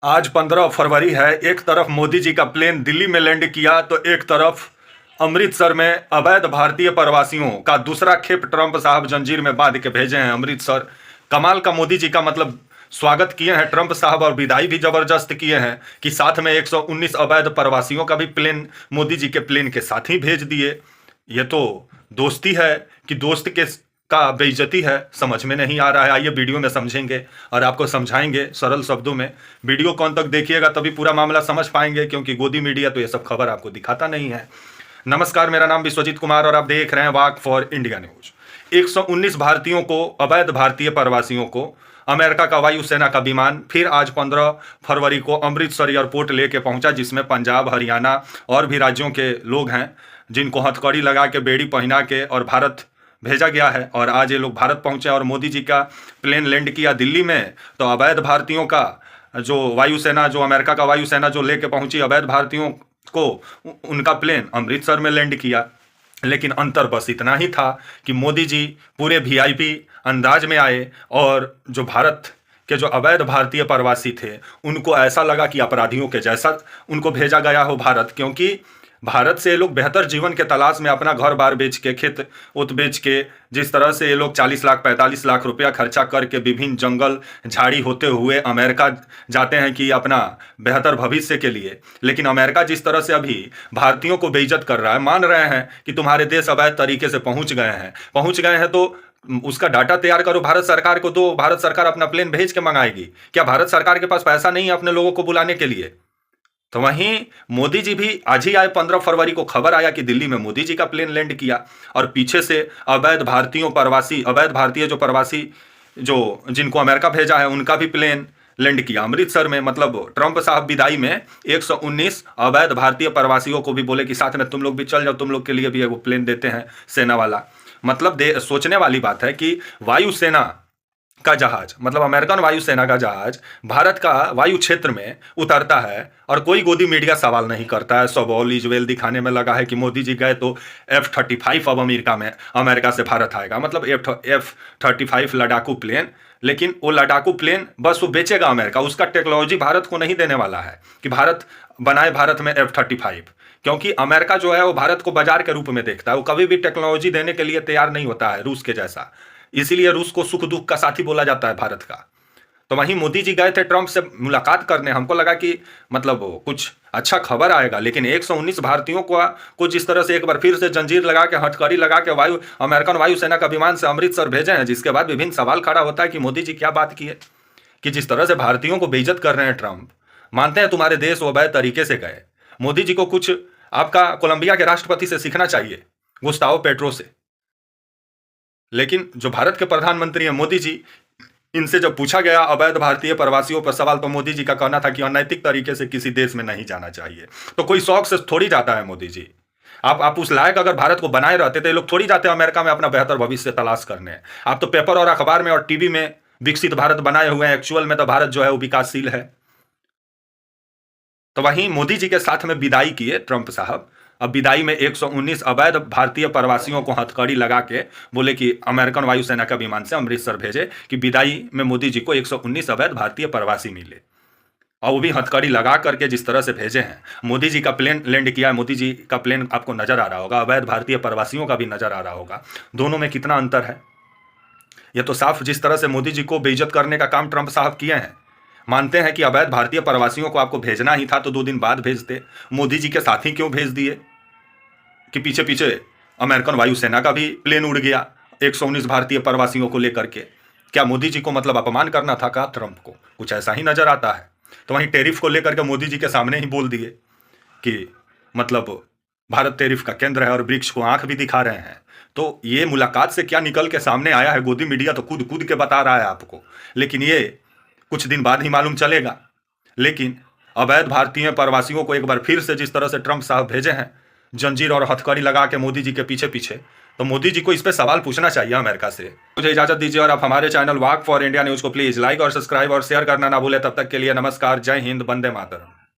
आज 15 फरवरी है। एक तरफ मोदी जी का प्लेन दिल्ली में लैंड किया तो एक तरफ अमृतसर में अवैध भारतीय प्रवासियों का दूसरा खेप ट्रंप साहब जंजीर में बांध के भेजे हैं अमृतसर। कमाल का मोदी जी का मतलब स्वागत किए हैं ट्रंप साहब और विदाई भी जबरदस्त किए हैं कि साथ में 119 अवैध प्रवासियों का भी प्लेन मोदी जी के प्लेन के साथ ही भेज दिए। ये तो दोस्ती है कि दोस्त के का बेइज्जती है, समझ में नहीं आ रहा है। आइए वीडियो में समझेंगे और आपको समझाएंगे सरल शब्दों में। वीडियो कौन तक देखिएगा तभी पूरा मामला समझ पाएंगे, क्योंकि गोदी मीडिया तो ये सब खबर आपको दिखाता नहीं है। नमस्कार, मेरा नाम विश्वजीत कुमार और आप देख रहे हैं वाक फॉर इंडिया न्यूज। 119 भारतीयों को, अवैध भारतीय प्रवासियों को अमेरिका का वायुसेना का विमान फिर आज 15 फरवरी को अमृतसर एयरपोर्ट लेके पहुंचा, जिसमें पंजाब, हरियाणा और भी राज्यों के लोग हैं, जिनको हथकड़ी लगा के, बेड़ी पहना के और भारत भेजा गया है। और आज ये लोग भारत पहुंचे और मोदी जी का प्लेन लैंड किया दिल्ली में। तो अवैध भारतीयों का जो वायुसेना, जो अमेरिका का वायुसेना जो लेके पहुंची अवैध भारतीयों को, उनका प्लेन अमृतसर में लैंड किया। लेकिन अंतर बस इतना ही था कि मोदी जी पूरे वीआईपी अंदाज में आए और जो भारत के जो अवैध भारतीय प्रवासी थे उनको ऐसा लगा कि अपराधियों के जैसा उनको भेजा गया हो भारत, क्योंकि भारत से ये लोग बेहतर जीवन के तलाश में अपना घर बार बेच के, खेत उत बेच के, जिस तरह से ये लोग 40 लाख 45 लाख रुपया खर्चा करके विभिन्न जंगल झाड़ी होते हुए अमेरिका जाते हैं कि अपना बेहतर भविष्य के लिए। लेकिन अमेरिका जिस तरह से अभी भारतीयों को बेइज्जत कर रहा है, मान रहे हैं कि तुम्हारे देश अवैध तरीके से पहुंच गए हैं तो उसका डाटा तैयार करो, भारत सरकार को दो, भारत सरकार अपना प्लेन भेज के मंगाएगी। क्या भारत सरकार के पास पैसा नहीं है अपने लोगों को बुलाने के लिए? तो वहीं मोदी जी भी आज ही आए। 15 फरवरी को खबर आया कि दिल्ली में मोदी जी का प्लेन लैंड किया और पीछे से अवैध भारतीय जो प्रवासी जो जिनको अमेरिका भेजा है उनका भी प्लेन लैंड किया अमृतसर में। मतलब ट्रंप साहब विदाई में 119 अवैध भारतीय प्रवासियों को भी बोले कि साथ में तुम लोग भी चल जाओ, तुम लोग के लिए भी वो प्लेन देते हैं सेना वाला। मतलब सोचने वाली बात है कि वायुसेना का जहाज, मतलब अमेरिकन वायुसेना का जहाज भारत का वायु क्षेत्र में उतरता है और कोई गोदी मीडिया सवाल नहीं करता है। सबौल इजवेल दिखाने में लगा है कि मोदी जी गए तो F-35 अब अमेरिका से भारत आएगा, मतलब F-35 लड़ाकू प्लेन। लेकिन वो लड़ाकू प्लेन बस वो बेचेगा अमेरिका, उसका टेक्नोलॉजी भारत को नहीं देने वाला है कि भारत बनाए भारत में F-35, क्योंकि अमेरिका जो है वो भारत को बाजार के रूप में देखता है। वो कभी भी टेक्नोलॉजी देने के लिए तैयार नहीं होता है रूस के जैसा। इसीलिए रूस को सुख दुख का साथी बोला जाता है भारत का। तो वहीं मोदी जी गए थे ट्रंप से मुलाकात करने। हमको लगा कि मतलब कुछ अच्छा खबर आएगा, लेकिन 119 भारतीयों को जिस तरह से एक बार फिर से जंजीर लगा के, हथकड़ी लगा के अमेरिकन वायुसेना का विमान से अमृतसर भेजे हैं, जिसके बाद विभिन्न सवाल खड़ा होता है कि मोदी जी क्या बात किए कि जिस तरह से भारतीयों को बेइज्जत कर रहे हैं ट्रंप। मानते हैं तुम्हारे देश वो अवैध तरीके से गए। मोदी जी को कुछ आपका कोलंबिया के राष्ट्रपति से सीखना चाहिए, गुस्तावो पेट्रो से। लेकिन जो भारत के प्रधानमंत्री हैं मोदी जी, इनसे जब पूछा गया अवैध भारतीय प्रवासियों पर सवाल, तो मोदी जी का कहना था कि अनैतिक तरीके से किसी देश में नहीं जाना चाहिए। तो कोई शौक से थोड़ी जाता है मोदी जी। आप उस लायक अगर भारत को बनाए रहते तो ये लोग थोड़ी जाते अमेरिका में अपना बेहतर भविष्य तलाश करने। आप तो पेपर और अखबार में और टीवी में विकसित भारत बनाए हुए हैं, एक्चुअल में तो भारत जो है वो विकासशील है। तो वहीं मोदी जी के साथ में विदाई किए ट्रंप साहब। अब विदाई में 119 अवैध भारतीय प्रवासियों को हथकड़ी लगा के बोले कि अमेरिकन वायुसेना का विमान से अमृतसर भेजे, कि विदाई में मोदी जी को 119 अवैध भारतीय प्रवासी मिले और वो भी हथकड़ी लगा करके जिस तरह से भेजे हैं। मोदी जी का प्लेन लैंड किया है, मोदी जी का प्लेन आपको नजर आ रहा होगा, अवैध भारतीय प्रवासियों का भी नजर आ रहा होगा। दोनों में कितना अंतर है। यह तो साफ जिस तरह से मोदी जी को बेइज्जत करने का काम ट्रंप साहब किए हैं। मानते हैं कि अवैध भारतीय प्रवासियों को आपको भेजना ही था तो 2 दिन बाद भेजते। मोदी जी के साथ ही क्यों भेज दिए कि पीछे पीछे अमेरिकन वायुसेना का भी प्लेन उड़ गया 119 भारतीय प्रवासियों को लेकर के? क्या मोदी जी को मतलब अपमान करना था का ट्रंप को? कुछ ऐसा ही नजर आता है। तो वहीं टैरिफ को लेकर के मोदी जी के सामने ही बोल दिए कि मतलब भारत टैरिफ का केंद्र है और ब्रिक्स को आंख भी दिखा रहे हैं। तो ये मुलाकात से क्या निकल के सामने आया है, गोदी मीडिया तो कूद कूद के बता रहा है आपको, लेकिन ये कुछ दिन बाद ही मालूम चलेगा। लेकिन अवैध भारतीय प्रवासियों को एक बार फिर से जिस तरह से ट्रंप साहब भेजे हैं जंजीर और हथकड़ी लगा के मोदी जी के पीछे पीछे, तो मोदी जी को इस पे सवाल पूछना चाहिए अमेरिका से। मुझे इजाजत दीजिए और आप हमारे channel walk for India news को प्लीज लाइक और सब्सक्राइब और शेयर करना ना भूले। तब तक के लिए नमस्कार, जय हिंद, वंदे मातरम।